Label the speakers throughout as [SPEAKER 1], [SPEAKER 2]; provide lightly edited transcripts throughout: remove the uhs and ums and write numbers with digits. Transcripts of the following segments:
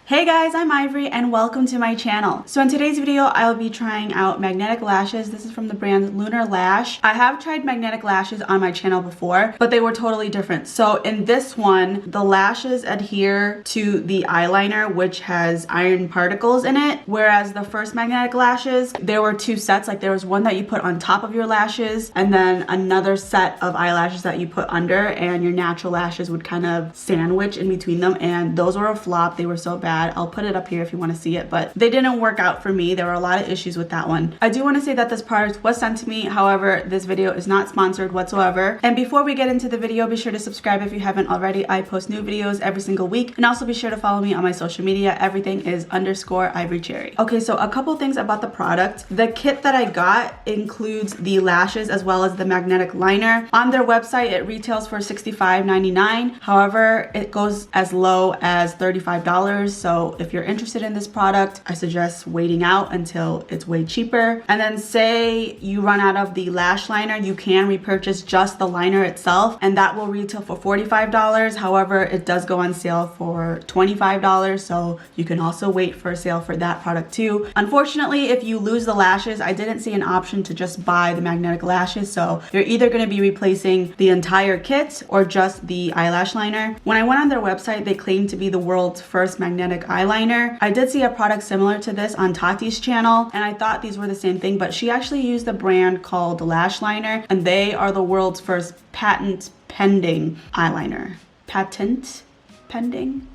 [SPEAKER 1] Hey guys, I'm Ivory and welcome to my channel. So in today's video, I'll be trying out magnetic lashes. This is from the brand Lunar Lash. I have tried magnetic lashes on my channel before, but they were totally different. So in this one, the lashes adhere to the eyeliner, which has iron particles in it. Whereas the first magnetic lashes, there were two sets. Like there was one that you put on top of your lashes and then another set of eyelashes that you put under, and your natural lashes would kind of sandwich in between them. And those were a flop. They were so bad. I'll put it up here if you want to see it, but they didn't work out for me. There were a lot of issues with that one. I do want to say that this product was sent to me. However, this video is not sponsored whatsoever. And before we get into the video, be sure to subscribe if you haven't already. I post new videos every single week, and also be sure to follow me on my social media. Everything is _ivorycherry. Okay, so a couple things about the product. The kit that I got includes the lashes as well as the magnetic liner. On their website, it retails for $65.99. However, it goes as low as $35. So if you're interested in this product, I suggest waiting out until it's way cheaper. And then say you run out of the lash liner, you can repurchase just the liner itself, and that will retail for $45. However, it does go on sale for $25, so you can also wait for a sale for that product too. Unfortunately, if you lose the lashes, I didn't see an option to just buy the magnetic lashes, so you're either going to be replacing the entire kit or just the eyelash liner. When I went on their website, they claimed to be the world's first magnetic eyeliner. I did see a product similar to this on Tati's channel, and I thought these were the same thing, but she actually used a brand called Lash Liner, and they are the world's first patent pending eyeliner. Patent pending?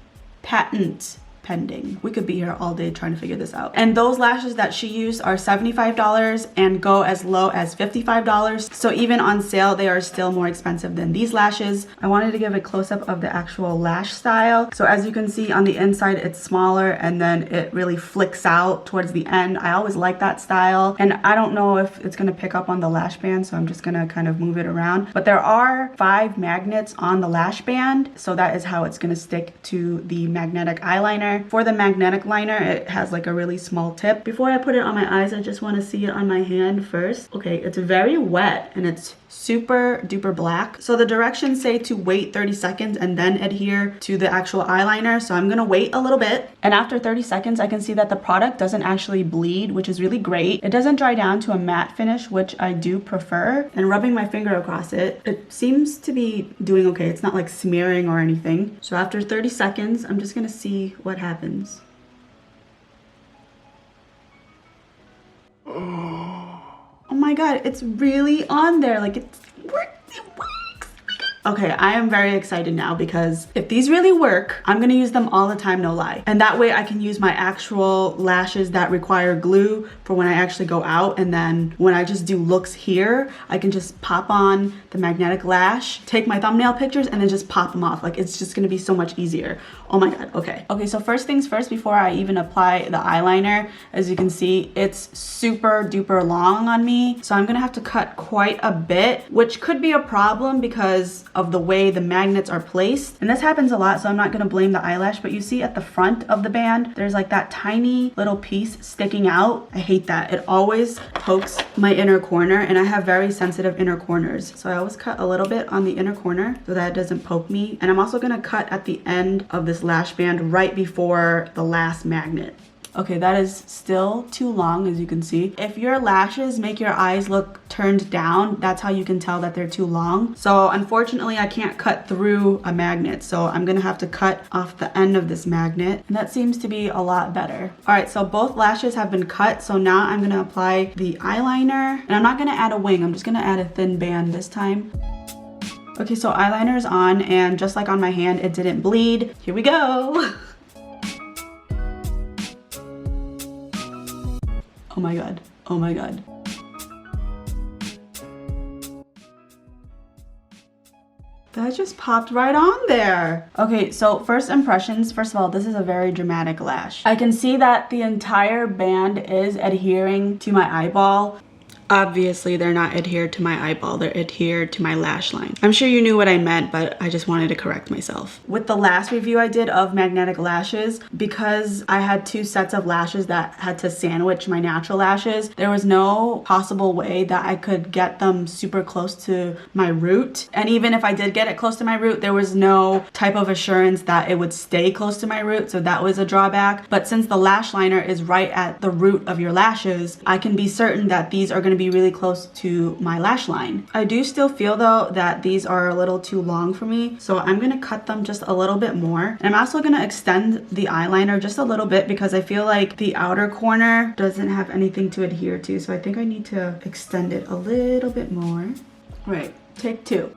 [SPEAKER 1] Patent pending. We could be here all day trying to figure this out. And those lashes that she used are $75 and go as low as $55. So even on sale, they are still more expensive than these lashes. I wanted to give a close-up of the actual lash style. So as you can see on the inside, it's smaller and then it really flicks out towards the end. I always like that style. And I don't know if it's gonna pick up on the lash band, so I'm just gonna kind of move it around. But there are 5 magnets on the lash band, so that is how it's gonna stick to the magnetic eyeliner. For the magnetic liner, it has like a really small tip. Before I put it on my eyes, I just want to see it on my hand first. Okay, it's very wet and it's super duper black. So the directions say to wait 30 seconds and then adhere to the actual eyeliner. So I'm gonna wait a little bit. And after 30 seconds, I can see that the product doesn't actually bleed, which is really great. It doesn't dry down to a matte finish, which I do prefer. And rubbing my finger across it, it seems to be doing okay. It's not like smearing or anything. So after 30 seconds, I'm just gonna see what happens. Oh my god, it's really on there. Like it works. Okay, I am very excited now because if these really work, I'm gonna use them all the time, no lie. And that way I can use my actual lashes that require glue for when I actually go out. And then when I just do looks here, I can just pop on the magnetic lash, take my thumbnail pictures, and then just pop them off. Like it's just gonna be so much easier. Oh my god, okay. Okay, so first things first, before I even apply the eyeliner, as you can see, it's super duper long on me. So I'm gonna have to cut quite a bit, which could be a problem because of the way the magnets are placed. And this happens a lot, so I'm not gonna blame the eyelash, but you see at the front of the band, there's like that tiny little piece sticking out. I hate that. It always pokes my inner corner, and I have very sensitive inner corners. So I always cut a little bit on the inner corner so that it doesn't poke me. And I'm also gonna cut at the end of this lash band right before the last magnet. Okay, that is still too long, as you can see. If your lashes make your eyes look turned down, that's how you can tell that they're too long. So unfortunately, I can't cut through a magnet. So I'm gonna have to cut off the end of this magnet. And that seems to be a lot better. All right, so both lashes have been cut. So now I'm gonna apply the eyeliner. And I'm not gonna add a wing, I'm just gonna add a thin band this time. Okay, so eyeliner is on, and just like on my hand, it didn't bleed. Here we go. Oh my god, oh my god. That just popped right on there. Okay, so first impressions. First of all, this is a very dramatic lash. I can see that the entire band is adhering to my eyeball. Obviously, they're not adhered to my eyeball. They're adhered to my lash line. I'm sure you knew what I meant, but I just wanted to correct myself. With the last review I did of magnetic lashes, because I had 2 sets of lashes that had to sandwich my natural lashes, there was no possible way that I could get them super close to my root. And even if I did get it close to my root, there was no type of assurance that it would stay close to my root, so that was a drawback. But since the lash liner is right at the root of your lashes, I can be certain that these are going to be really close to my lash line. I do still feel though that these are a little too long for me, so I'm going to cut them just a little bit more. And I'm also going to extend the eyeliner just a little bit because I feel like the outer corner doesn't have anything to adhere to, so I think I need to extend it a little bit more. Right, take 2.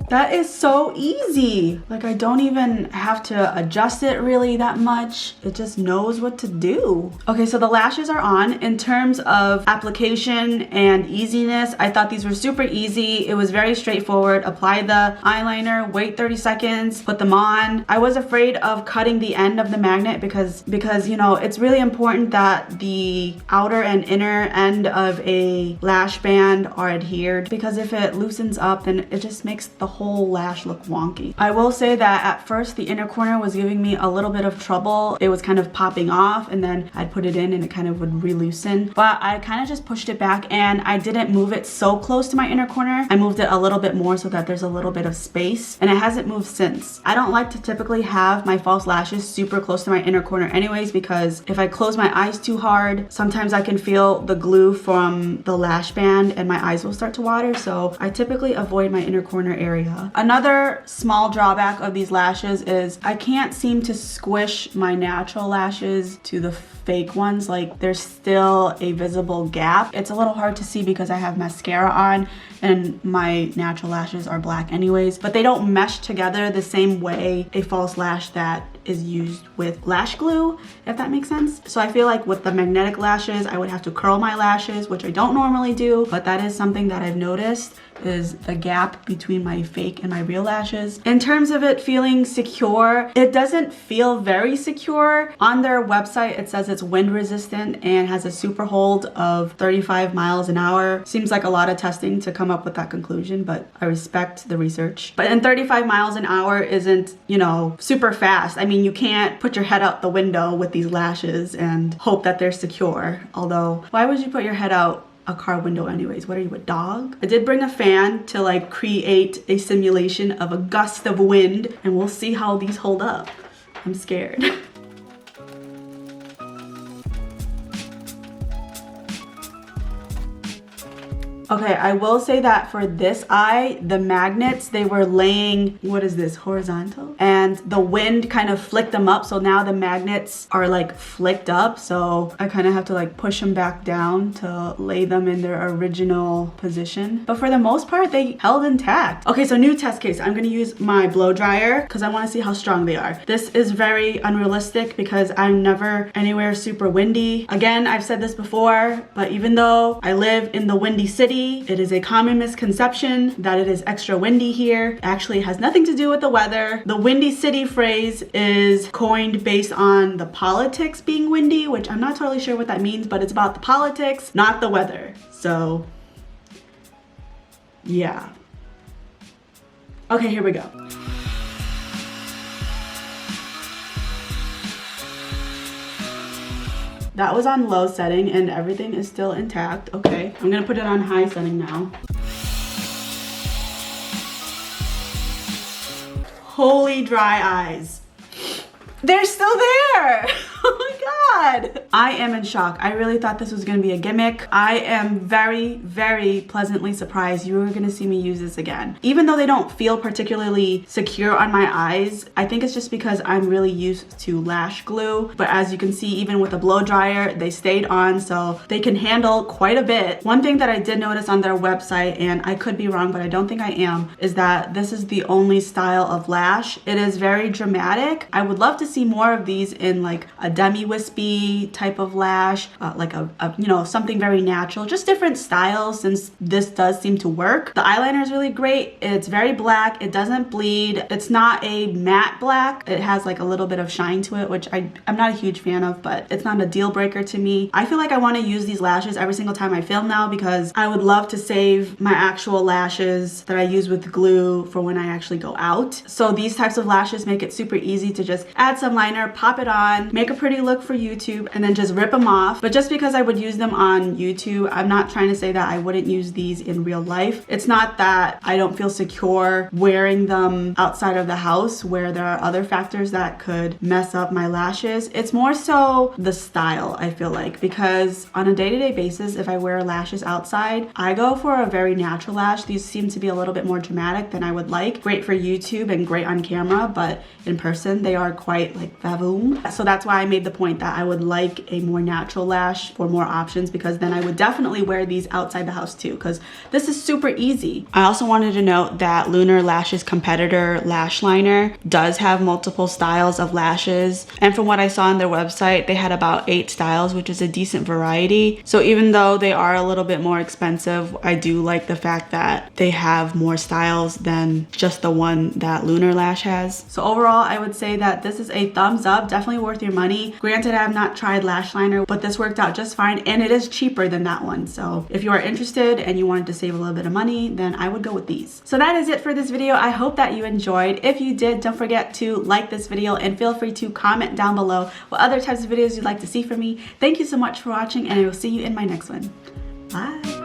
[SPEAKER 1] That is so easy. Like, I don't even have to adjust it really that much. It just knows what to do. Okay, so the lashes are on. In terms of application and easiness, I thought these were super easy. It was very straightforward. Apply the eyeliner, wait 30 seconds, put them on. I was afraid of cutting the end of the magnet because you know, it's really important that the outer and inner end of a lash band are adhered, because if it loosens up, then it just makes the whole lash look wonky. I will say that at first the inner corner was giving me a little bit of trouble. It was kind of popping off, and then I'd put it in and it kind of would re-loosen. But I kind of just pushed it back and I didn't move it so close to my inner corner. I moved it a little bit more so that there's a little bit of space, and it hasn't moved since. I don't like to typically have my false lashes super close to my inner corner anyways, because if I close my eyes too hard, sometimes I can feel the glue from the lash band and my eyes will start to water. So I typically avoid my inner corner area. Another small drawback of these lashes is I can't seem to squish my natural lashes to the fake ones. Like, there's still a visible gap. It's a little hard to see because I have mascara on and my natural lashes are black anyways, but they don't mesh together the same way a false lash that is used with lash glue, if that makes sense. So I feel like with the magnetic lashes, I would have to curl my lashes, which I don't normally do, but that is something that I've noticed, is the gap between my fake and my real lashes. In terms of it feeling secure, it doesn't feel very secure. On their website, it says it's wind resistant and has a super hold of 35 miles an hour. Seems like a lot of testing to come up with that conclusion, but I respect the research. But in 35 miles an hour isn't, you know, super fast. I mean, you can't put your head out the window with these lashes and hope that they're secure. Although, why would you put your head out a car window anyways? What are you, a dog? I did bring a fan to like create a simulation of a gust of wind, and we'll see how these hold up. I'm scared. Okay, I will say that for this eye, the magnets, they were laying, what is this, horizontal? And the wind kind of flicked them up, so now the magnets are like flicked up, so I kind of have to like push them back down to lay them in their original position. But for the most part, they held intact. Okay, so new test case. I'm gonna use my blow dryer because I want to see how strong they are. This is very unrealistic because I'm never anywhere super windy. Again, I've said this before, but even though I live in the windy city, it is a common misconception that it is extra windy here. Actually, it has nothing to do with the weather. The windy city phrase is coined based on the politics being windy, which I'm not totally sure what that means, but it's about the politics, not the weather. So, yeah. Okay, here we go. That was on low setting and everything is still intact. Okay, I'm gonna put it on high setting now. Holy dry eyes. They're still there. Oh my God. I am in shock. I really thought this was gonna be a gimmick. I am very, very pleasantly surprised you were gonna see me use this again. Even though they don't feel particularly secure on my eyes, I think it's just because I'm really used to lash glue. But as you can see, even with a blow dryer, they stayed on, so they can handle quite a bit. One thing that I did notice on their website, and I could be wrong, but I don't think I am, is that this is the only style of lash. It is very dramatic. I would love to see more of these in like a demi-wispy type of lash, like a you know, something very natural, just different styles since this does seem to work. The eyeliner is really great. It's very black. It doesn't bleed. It's not a matte black. It has like a little bit of shine to it, which I'm not a huge fan of, but it's not a deal breaker to me. I feel like I want to use these lashes every single time I film now because I would love to save my actual lashes that I use with glue for when I actually go out. So these types of lashes make it super easy to just add some liner, pop it on, make a pretty look for YouTube, and then just rip them off. But just because I would use them on YouTube, I'm not trying to say that I wouldn't use these in real life. It's not that I don't feel secure wearing them outside of the house where there are other factors that could mess up my lashes. It's more so the style, I feel like, because on a day-to-day basis, if I wear lashes outside, I go for a very natural lash. These seem to be a little bit more dramatic than I would like. Great for YouTube and great on camera, but in person they are quite like vavoom. So that's why I made the point that I would like a more natural lash for more options, because then I would definitely wear these outside the house too, because this is super easy. I also wanted to note that Lunar Lashes competitor lash liner does have multiple styles of lashes, and from what I saw on their website, they had about 8 styles, which is a decent variety. So even though they are a little bit more expensive, I do like the fact that they have more styles than just the one that Lunar Lash has. So overall, I would say that this is a thumbs up, definitely worth your money. Granted, I have not tried lash liner, but this worked out just fine, and it is cheaper than that one. So if you are interested and you wanted to save a little bit of money, then I would go with these. So that is it for this video. I hope that you enjoyed. If you did, don't forget to like this video and feel free to comment down below what other types of videos you'd like to see from me. Thank you so much for watching, and I will see you in my next one. Bye.